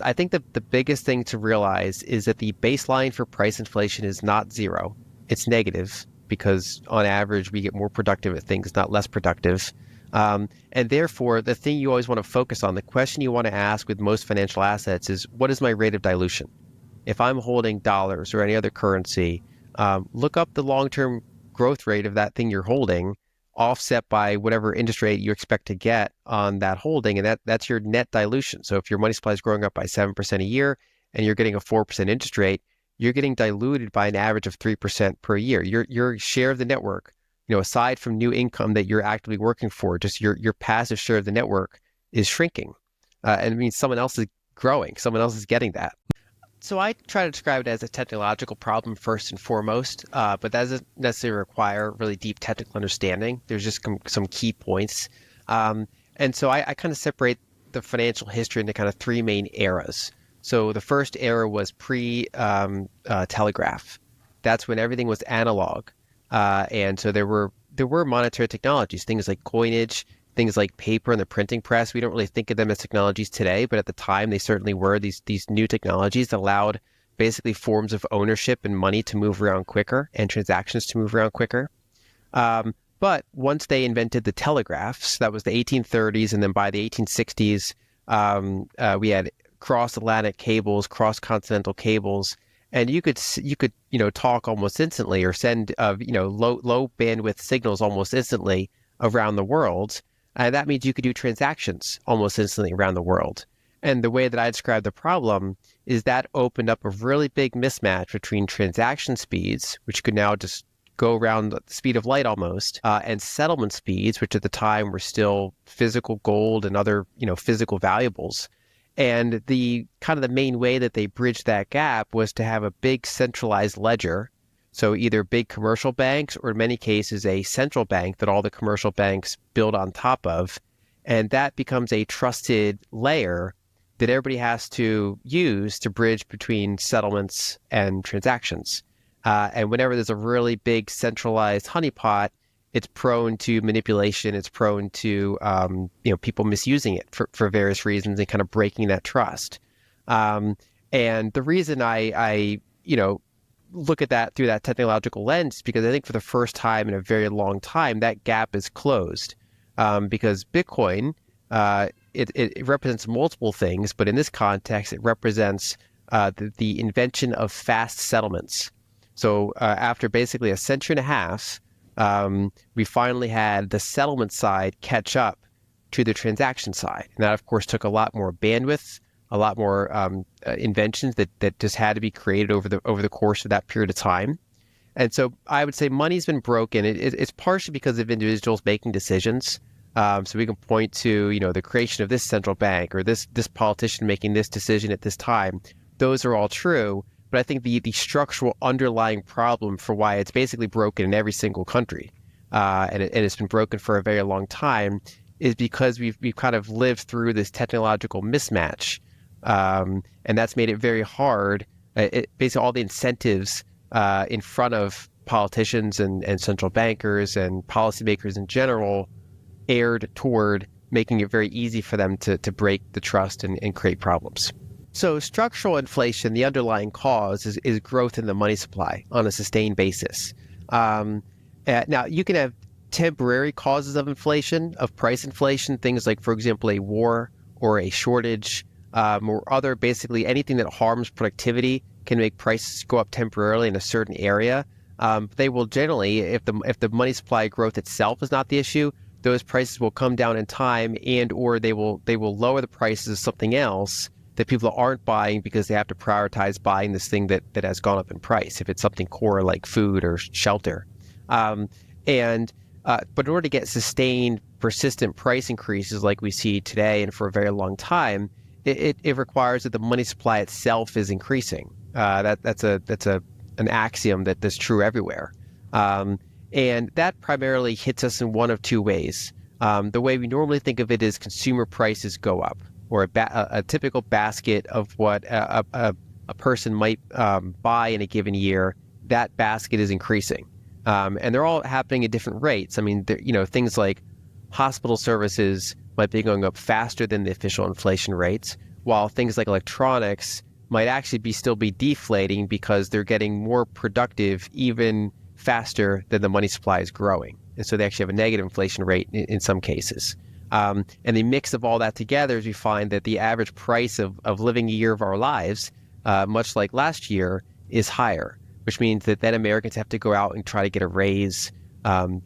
I think that the biggest thing to realize is that the baseline for price inflation is not zero. It's negative because on average we get more productive at things, not less productive. And therefore, the thing you always want to focus on, the question you want to ask with most financial assets is, what is my rate of dilution? If I'm holding dollars or any other currency, look up the long-term growth rate of that thing you're holding, offset by whatever interest rate you expect to get on that holding, and that's your net dilution. So if your money supply is growing up by 7% a year and you're getting a 4% interest rate, you're getting diluted by an average of 3% per year. Your share of the network, aside from new income that you're actively working for, just your passive share of the network is shrinking. And it means someone else is growing, someone else is getting that. So I try to describe it as a technological problem first and foremost, but that doesn't necessarily require really deep technical understanding. There's just some key points. And so I kind of separate the financial history into kind of three main eras. So the first era was pre-telegraph. That's when everything was analog. And so there were monetary technologies, things like coinage, things like paper and the printing press. We don't really think of them as technologies today, but at the time they certainly were these new technologies that allowed basically forms of ownership and money to move around quicker and transactions to move around quicker. But once they invented the telegraphs, that was the 1830s, and then by the 1860s, we had cross-Atlantic cables, cross-continental cables, and you could talk almost instantly or send low bandwidth signals almost instantly around the world. That means you could do transactions almost instantly around the world. And the way that I describe the problem is that opened up a really big mismatch between transaction speeds, which could now just go around the speed of light almost, and settlement speeds, which at the time were still physical gold and other physical valuables. And the main way that they bridged that gap was to have a big centralized ledger. So either big commercial banks or in many cases a central bank that all the commercial banks build on top of. And that becomes a trusted layer that everybody has to use to bridge between settlements and transactions. And whenever there's a really big centralized honeypot, it's prone to manipulation. It's prone to people misusing it for various reasons and kind of breaking that trust. And the reason I look at that through that technological lens, because I think for the first time in a very long time, that gap is closed. Because Bitcoin, it represents multiple things, but in this context, it represents the invention of fast settlements. So after basically a century and a half, we finally had the settlement side catch up to the transaction side. And that, of course, took a lot more bandwidth, a lot more inventions that just had to be created over the course of that period of time. And so I would say money's been broken. It's partially because of individuals making decisions. So we can point to the creation of this central bank or this politician making this decision at this time. Those are all true. But I think the structural underlying problem for why it's basically broken in every single country, and it's been broken for a very long time, is because we've kind of lived through this technological mismatch. And that's made it very hard. Basically, all the incentives in front of politicians and central bankers and policymakers in general erred toward making it very easy for them to break the trust and create problems. So structural inflation, the underlying cause is growth in the money supply on a sustained basis. Now, you can have temporary causes of inflation, of price inflation, things like, for example, a war or a shortage, or other basically anything that harms productivity can make prices go up temporarily in a certain area. They will generally, if the money supply growth itself is not the issue, those prices will come down in time, and or they will lower the prices of something else that people aren't buying because they have to prioritize buying this thing that has gone up in price, if it's something core like food or shelter. But in order to get sustained, persistent price increases like we see today and for a very long time, it requires that the money supply itself is increasing. That's an axiom that's true everywhere. And that primarily hits us in one of two ways. The way we normally think of it is consumer prices go up, or a typical basket of what a person might buy in a given year, that basket is increasing. And they're all happening at different rates. I mean, things like hospital services might be going up faster than the official inflation rates, while things like electronics might actually still be deflating because they're getting more productive even faster than the money supply is growing. And so they actually have a negative inflation rate in some cases. And the mix of all that together is we find that the average price of living a year of our lives, much like last year, is higher, which means that then Americans have to go out and try to get a raise,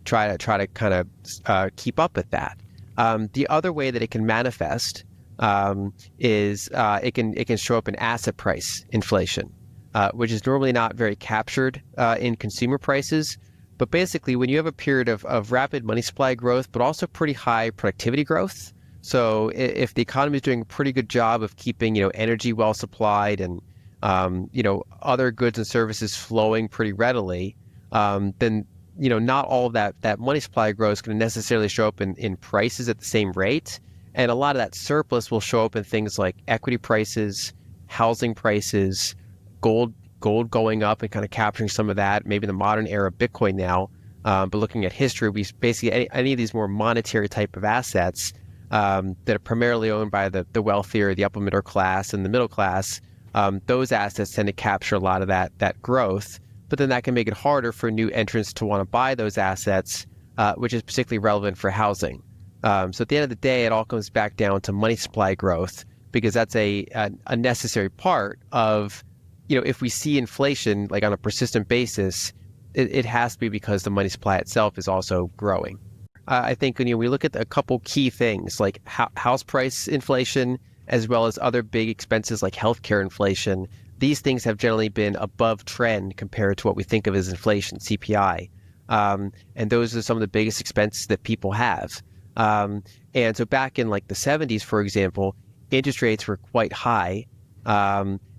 try to kind of keep up with that. The other way that it can manifest is it can show up in asset price inflation, which is normally not very captured in consumer prices. But basically, when you have a period of rapid money supply growth, but also pretty high productivity growth, so if the economy is doing a pretty good job of keeping energy well supplied and other goods and services flowing pretty readily, then not all of that money supply growth is going to necessarily show up in prices at the same rate. And a lot of that surplus will show up in things like equity prices, housing prices, gold going up and kind of capturing some of that, maybe the modern era Bitcoin now. But looking at history, we basically any of these more monetary type of assets that are primarily owned by the wealthier, the upper middle class and the middle class, those assets tend to capture a lot of that growth. But then that can make it harder for new entrants to want to buy those assets, which is particularly relevant for housing. So at the end of the day, it all comes back down to money supply growth, because that's a necessary part of, if we see inflation like on a persistent basis, it has to be because the money supply itself is also growing. I think when we look at a couple key things like house price inflation, as well as other big expenses like healthcare inflation, these things have generally been above trend compared to what we think of as inflation, CPI. And those are some of the biggest expenses that people have. And so back in like the 70s, for example, interest rates were quite high.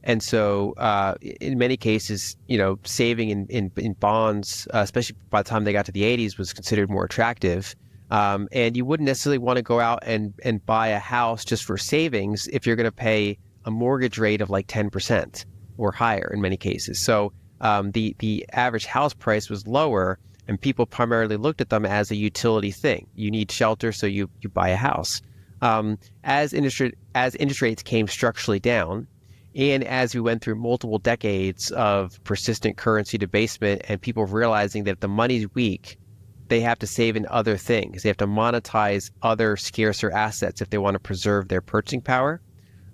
And so in many cases, saving in bonds, especially by the time they got to the 80s, was considered more attractive. And you wouldn't necessarily want to go out and buy a house just for savings if you're going to pay a mortgage rate of like 10% or higher in many cases. So the average house price was lower, and people primarily looked at them as a utility thing. You need shelter, so you buy a house. As interest rates came structurally down, and as we went through multiple decades of persistent currency debasement and people realizing that if the money's weak, they have to save in other things. They have to monetize other scarcer assets if they want to preserve their purchasing power.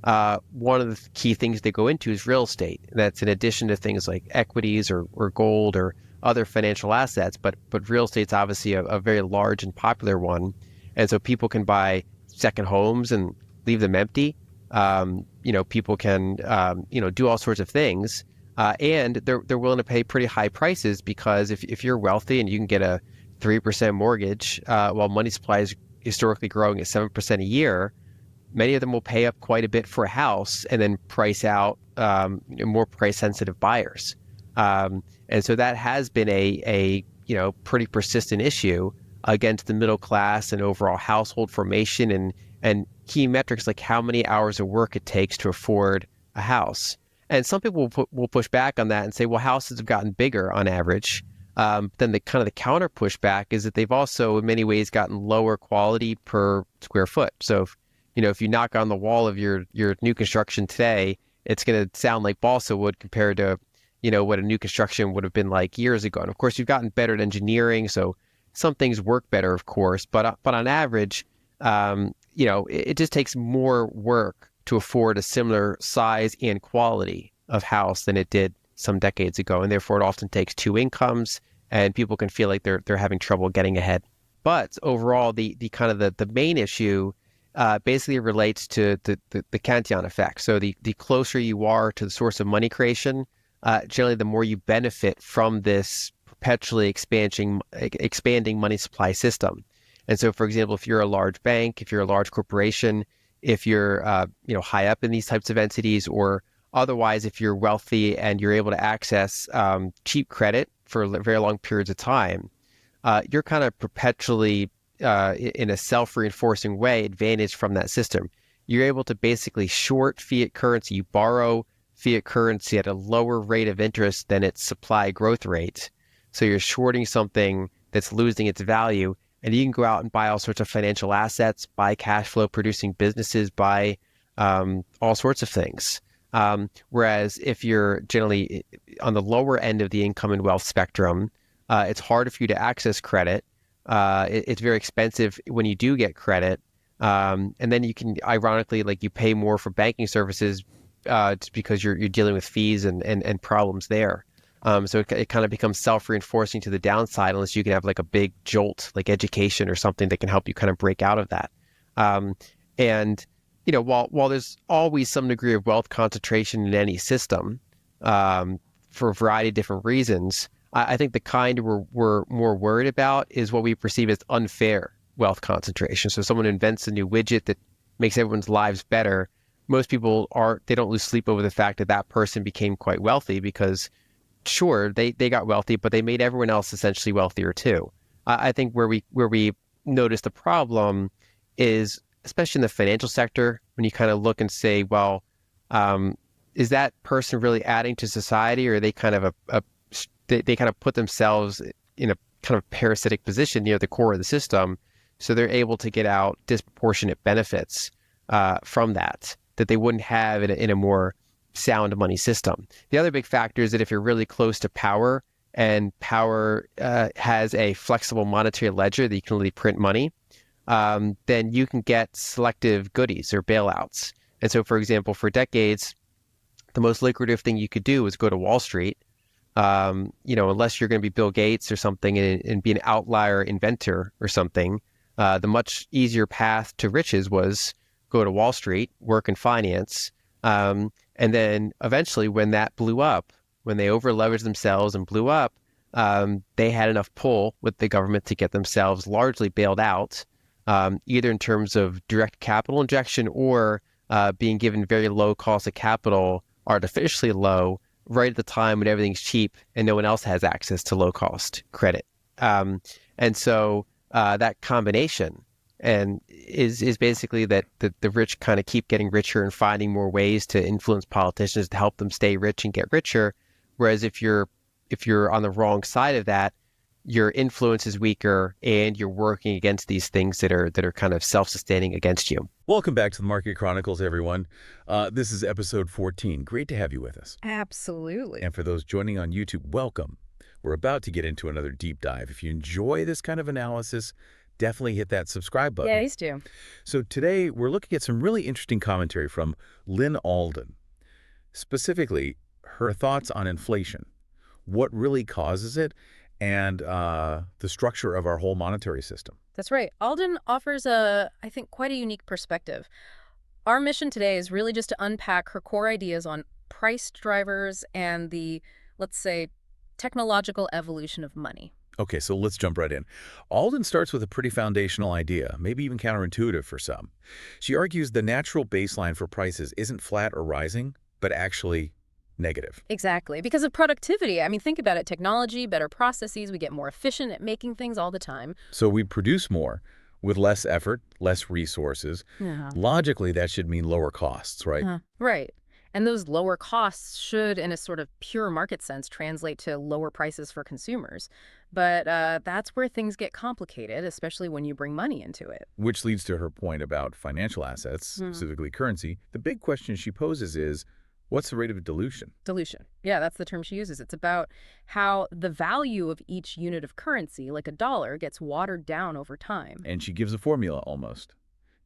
One of the key things they go into is real estate. That's in addition to things like equities or gold or other financial assets, but real estate's obviously a very large and popular one. And so people can buy second homes and leave them empty. People can, do all sorts of things. And they're willing to pay pretty high prices, because if you're wealthy and you can get a 3% mortgage, while money supply is historically growing at 7% a year, many of them will pay up quite a bit for a house and then price out more price-sensitive buyers. And so that has been a pretty persistent issue against the middle class and overall household formation and key metrics like how many hours of work it takes to afford a house. And some people will push back on that and say, well, houses have gotten bigger on average. Then the counter pushback is that they've also in many ways gotten lower quality per square foot. So if you knock on the wall of your new construction today, it's going to sound like balsa wood compared to what a new construction would have been like years ago. And of course, you've gotten better at engineering, so some things work better, of course. But on average, it just takes more work to afford a similar size and quality of house than it did some decades ago, and therefore it often takes two incomes, and people can feel like they're having trouble getting ahead. But overall, the main issue basically relates to the Cantillon effect. So the closer you are to the source of money creation, generally the more you benefit from this perpetually expanding money supply system. And so, for example, if you're a large bank, if you're a large corporation, if you're high up in these types of entities, or otherwise, if you're wealthy and you're able to access cheap credit for very long periods of time, you're kind of perpetually, in a self-reinforcing way, advantaged from that system. You're able to basically short fiat currency. You borrow fiat currency at a lower rate of interest than its supply growth rate. So you're shorting something that's losing its value, and you can go out and buy all sorts of financial assets, buy cash flow producing businesses, buy all sorts of things. Whereas if you're generally on the lower end of the income and wealth spectrum, it's harder for you to access credit. It's very expensive when you do get credit. And then you can, ironically, like you pay more for banking services just because you're dealing with fees and problems there. So it kind of becomes self-reinforcing to the downside unless you can have like a big jolt, like education or something that can help you kind of break out of that. And while there's always some degree of wealth concentration in any system, for a variety of different reasons, I think the kind we're more worried about is what we perceive as unfair wealth concentration. So someone invents a new widget that makes everyone's lives better. Most people they don't lose sleep over the fact that that person became quite wealthy because sure, they got wealthy, but they made everyone else essentially wealthier too. I think where we notice the problem is, especially in the financial sector, when you kind of look and say, well, is that person really adding to society, or are they kind of they kind of put themselves in a kind of parasitic position near the core of the system, so they're able to get out disproportionate benefits from that they wouldn't have in a more sound money system. The other big factor is that if you're really close to power, and power has a flexible monetary ledger that you can really print money, then you can get selective goodies or bailouts. And so, for example, for decades, the most lucrative thing you could do was go to Wall Street. Unless you're going to be Bill Gates or something and be an outlier inventor or something, the much easier path to riches was go to Wall Street, work in finance, and then eventually when that blew up, when they over-leveraged themselves and blew up, they had enough pull with the government to get themselves largely bailed out, either in terms of direct capital injection or being given very low cost of capital, artificially low, right at the time when everything's cheap and no one else has access to low cost credit. And so that combination is basically that the rich kind of keep getting richer and finding more ways to influence politicians to help them stay rich and get richer. Whereas if you're on the wrong side of that, your influence is weaker and you're working against these things that are kind of self-sustaining against you. Welcome back to the Market Chronicles, everyone. This is episode 14. Great to have you with us. Absolutely. And for those joining on YouTube, welcome. We're about to get into another deep dive. If you enjoy this kind of analysis, definitely hit that subscribe button. Yeah, please do. So today, we're looking at some really interesting commentary from Lyn Alden. Specifically, her thoughts on inflation, what really causes it, and the structure of our whole monetary system. That's right. Alden offers I think, quite a unique perspective. Our mission today is really just to unpack her core ideas on price drivers and the, let's say, technological evolution of money. Okay, so let's jump right in. Alden starts with a pretty foundational idea, maybe even counterintuitive for some. She argues the natural baseline for prices isn't flat or rising, but actually negative. Exactly. Because of productivity. I mean, think about it. Technology, better processes, we get more efficient at making things all the time. So we produce more with less effort, less resources. Yeah. Logically, that should mean lower costs, right? Right. And those lower costs should, in a sort of pure market sense, translate to lower prices for consumers. But that's where things get complicated, especially when you bring money into it. Which leads to her point about financial assets, specifically currency. The big question she poses is, what's the rate of dilution? Dilution. Yeah, that's the term she uses. It's about how the value of each unit of currency, like a dollar, gets watered down over time. And she gives a formula almost.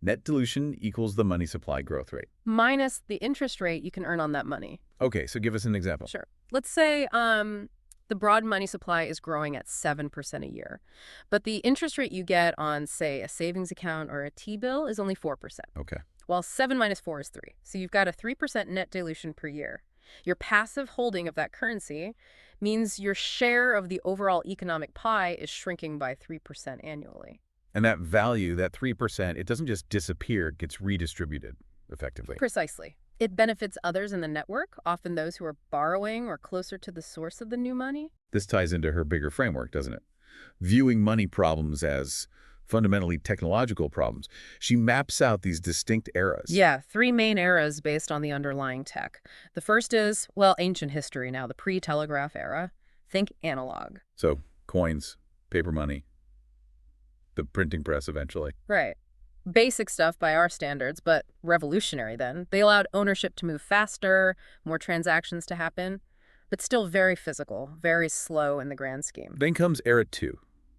Net dilution equals the money supply growth rate. Minus the interest rate you can earn on that money. Okay, so give us an example. Sure. Let's say the broad money supply is growing at 7% a year, but the interest rate you get on, say, a savings account or a T-bill is only 4%. Okay. Well, 7 minus 4 is 3. So you've got a 3% net dilution per year. Your passive holding of that currency means your share of the overall economic pie is shrinking by 3% annually. And that value, that 3%, it doesn't just disappear, it gets redistributed effectively. Precisely. It benefits others in the network, often those who are borrowing or closer to the source of the new money. This ties into her bigger framework, doesn't it? Viewing money problems as fundamentally technological problems. She maps out these distinct eras. Yeah, 3 main eras based on the underlying tech. The first is, well, ancient history now, the pre-telegraph era. Think analog. So coins, paper money, the printing press eventually. Right. Basic stuff by our standards, but revolutionary then. They allowed ownership to move faster, more transactions to happen, but still very physical, very slow in the grand scheme. Then comes Era 2,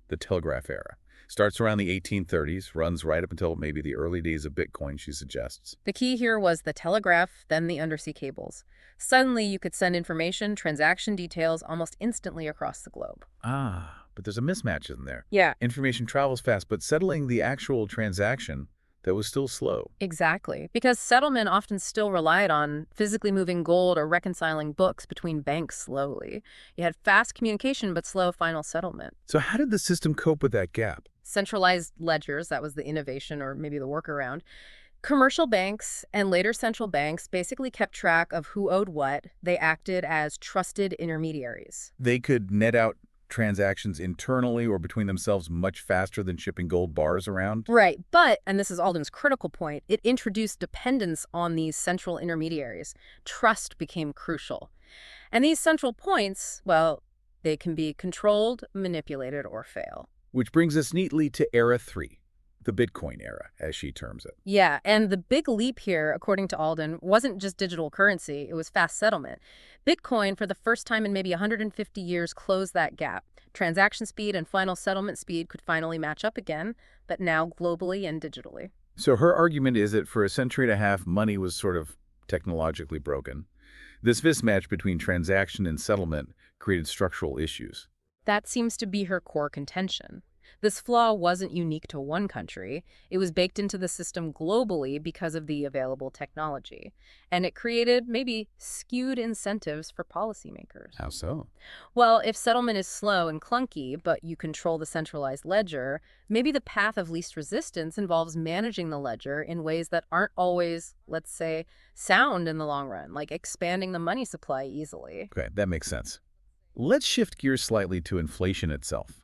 the telegraph era. Starts around the 1830s, runs right up until maybe the early days of Bitcoin, she suggests. The key here was the telegraph, then the undersea cables. Suddenly, you could send information, transaction details almost instantly across the globe. Ah, but there's a mismatch in there. Yeah, Information travels fast, but settling the actual transaction, that was still slow. exactly. Because settlement often still relied on physically moving gold or reconciling books between banks slowly. You had fast communication, but slow final settlement. So how did the system cope with that gap? Centralized ledgers, that was the innovation or maybe the workaround. Commercial banks and later central banks basically kept track of who owed what. They acted as trusted intermediaries. They could net out transactions internally or between themselves much faster than shipping gold bars around? Right, but, and this is Alden's critical point, it introduced dependence on these central intermediaries. Trust became crucial. And these central points, well, they can be controlled, manipulated, or fail. Which brings us neatly to Era 3, the Bitcoin era, as she terms it. Yeah, and the big leap here, according to Alden, wasn't just digital currency, it was fast settlement. Bitcoin, for the first time in maybe 150 years, closed that gap. Transaction speed and final settlement speed could finally match up again, but now globally and digitally. So her argument is that for a century and a half, money was sort of technologically broken. This mismatch between transaction and settlement created structural issues. That seems to be her core contention. This flaw wasn't unique to one country. It was baked into the system globally because of the available technology. And it created maybe skewed incentives for policymakers. How so? Well, if settlement is slow and clunky, but you control the centralized ledger, maybe the path of least resistance involves managing the ledger in ways that aren't always, let's say, sound in the long run, like expanding the money supply easily. Okay, that makes sense. Let's shift gears slightly to inflation itself.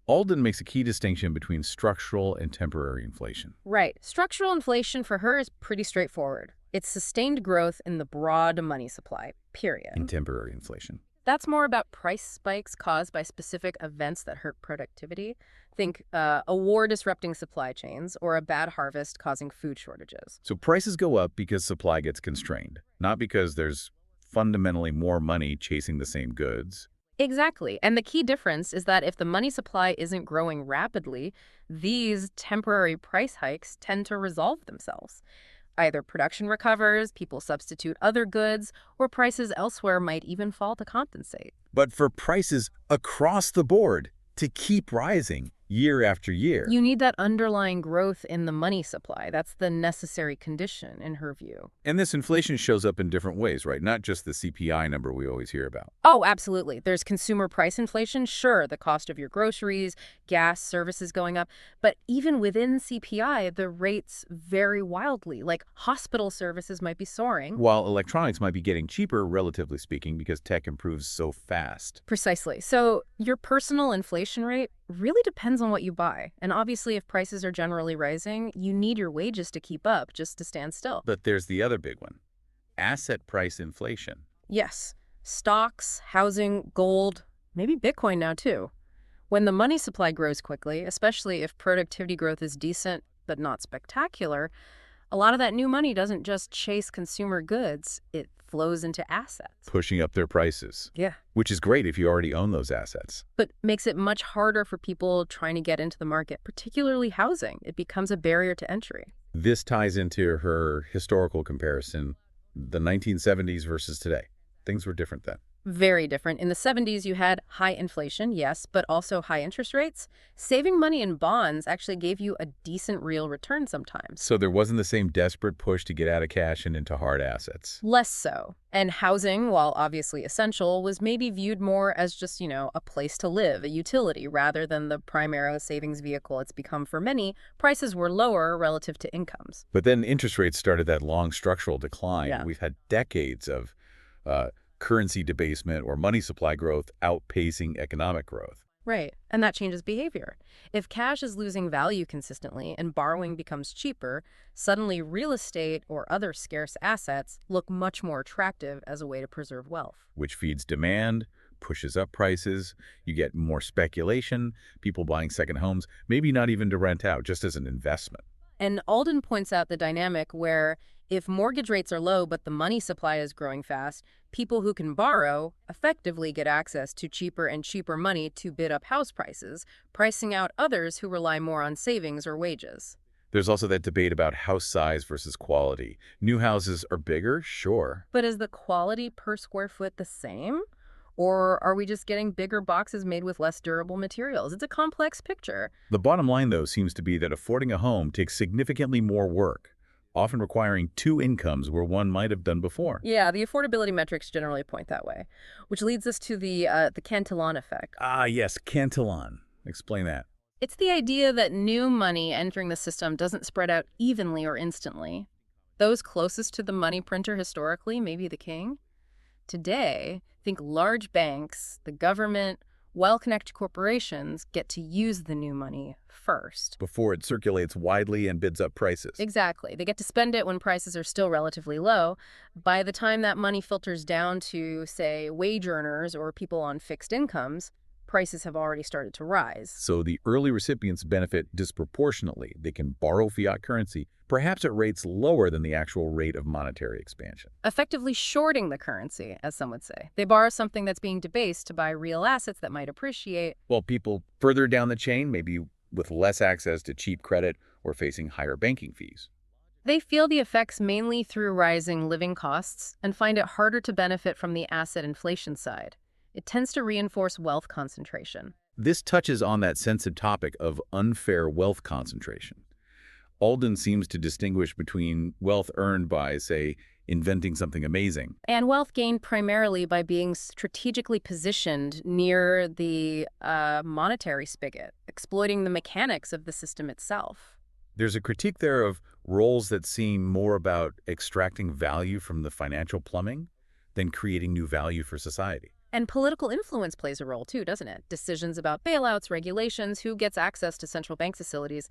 Alden makes a key distinction between structural and temporary inflation. Right. Structural inflation for her is pretty straightforward. It's sustained growth in the broad money supply, period. And temporary inflation. That's more about price spikes caused by specific events that hurt productivity. Think a war disrupting supply chains or a bad harvest causing food shortages. So prices go up because supply gets constrained, not because there's fundamentally more money chasing the same goods. Exactly. And the key difference is that if the money supply isn't growing rapidly, these temporary price hikes tend to resolve themselves. Either production recovers, people substitute other goods, or prices elsewhere might even fall to compensate. But for prices across the board to keep rising year after year. You need that underlying growth in the money supply. That's the necessary condition, in her view. And this inflation shows up in different ways, right? Not just the CPI number we always hear about. Oh, absolutely. There's consumer price inflation. Sure, the cost of your groceries, gas, services going up. But even within CPI, the rates vary wildly. Like hospital services might be soaring. While electronics might be getting cheaper, relatively speaking, because tech improves so fast. Precisely. So your personal inflation rate really depends on what you buy. And obviously, if prices are generally rising, you need your wages to keep up just to stand still. But there's the other big one, asset price inflation. Yes. Stocks, housing, gold, maybe Bitcoin now too. When the money supply grows quickly, especially if productivity growth is decent but not spectacular, a lot of that new money doesn't just chase consumer goods, it flows into assets. Pushing up their prices. Yeah. Which is great if you already own those assets. But makes it much harder for people trying to get into the market, particularly housing. It becomes a barrier to entry. This ties into her historical comparison, the 1970s versus today. Things were different then. Very different. In the 70s, you had high inflation, yes, but also high interest rates. Saving money in bonds actually gave you a decent real return sometimes. So there wasn't the same desperate push to get out of cash and into hard assets. Less so. And housing, while obviously essential, was maybe viewed more as just, a place to live, a utility, rather than the primary savings vehicle it's become for many. Prices were lower relative to incomes. But then interest rates started that long structural decline. Yeah. We've had decades of currency debasement or money supply growth outpacing economic growth. Right. And that changes behavior. If cash is losing value consistently and borrowing becomes cheaper, suddenly real estate or other scarce assets look much more attractive as a way to preserve wealth. Which feeds demand, pushes up prices, you get more speculation, people buying second homes, maybe not even to rent out, just as an investment. And Alden points out the dynamic where if mortgage rates are low but the money supply is growing fast, people who can borrow effectively get access to cheaper and cheaper money to bid up house prices, pricing out others who rely more on savings or wages. There's also that debate about house size versus quality. New houses are bigger, sure. But is the quality per square foot the same? Or are we just getting bigger boxes made with less durable materials? It's a complex picture. The bottom line, though, seems to be that affording a home takes significantly more work, often requiring two incomes where one might have done before. Yeah, the affordability metrics generally point that way, which leads us to the Cantillon effect. Ah, yes, Cantillon. Explain that. It's the idea that new money entering the system doesn't spread out evenly or instantly. Those closest to the money printer historically may be the king. Today, think large banks, the government, well-connected corporations get to use the new money first. Before it circulates widely and bids up prices. Exactly. They get to spend it when prices are still relatively low. By the time that money filters down to, say, wage earners or people on fixed incomes, prices have already started to rise. So the early recipients benefit disproportionately. They can borrow fiat currency, perhaps at rates lower than the actual rate of monetary expansion. Effectively shorting the currency, as some would say. They borrow something that's being debased to buy real assets that might appreciate. While people further down the chain, maybe with less access to cheap credit or facing higher banking fees. They feel the effects mainly through rising living costs and find it harder to benefit from the asset inflation side. It tends to reinforce wealth concentration. This touches on that sensitive topic of unfair wealth concentration. Alden seems to distinguish between wealth earned by, say, inventing something amazing. And wealth gained primarily by being strategically positioned near the monetary spigot, exploiting the mechanics of the system itself. There's a critique there of roles that seem more about extracting value from the financial plumbing than creating new value for society. And political influence plays a role too, doesn't it? Decisions about bailouts, regulations, who gets access to central bank facilities.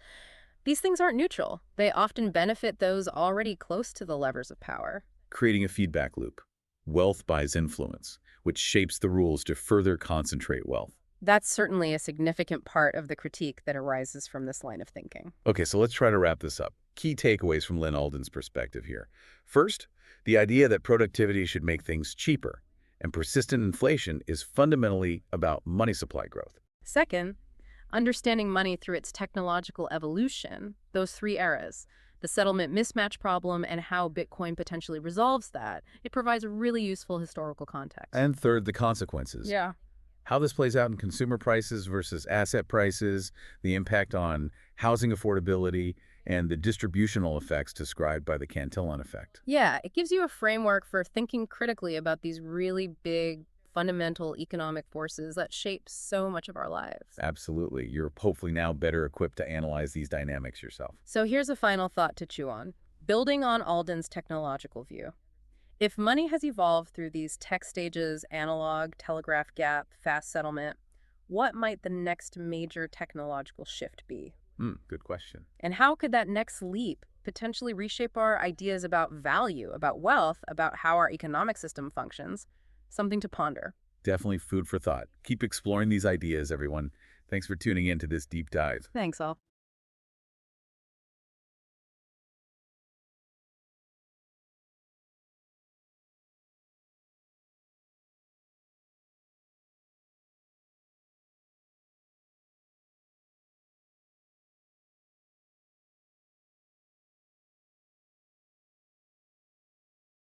These things aren't neutral. They often benefit those already close to the levers of power. Creating a feedback loop. Wealth buys influence, which shapes the rules to further concentrate wealth. That's certainly a significant part of the critique that arises from this line of thinking. Okay, so let's try to wrap this up. Key takeaways from Lyn Alden's perspective here. First, the idea that productivity should make things cheaper, and persistent inflation is fundamentally about money supply growth. Second, understanding money through its technological evolution, those three eras, the settlement mismatch problem and how Bitcoin potentially resolves that, it provides a really useful historical context. And third, the consequences. Yeah. How this plays out in consumer prices versus asset prices, the impact on housing affordability, and the distributional effects described by the Cantillon effect. Yeah, it gives you a framework for thinking critically about these really big, fundamental economic forces that shape so much of our lives. Absolutely. You're hopefully now better equipped to analyze these dynamics yourself. So here's a final thought to chew on. Building on Alden's technological view. If money has evolved through these tech stages, analog, telegraph gap, fast settlement, what might the next major technological shift be? Good question. And how could that next leap potentially reshape our ideas about value, about wealth, about how our economic system functions? Something to ponder. Definitely food for thought. Keep exploring these ideas, everyone. Thanks for tuning in to this deep dive. Thanks, all.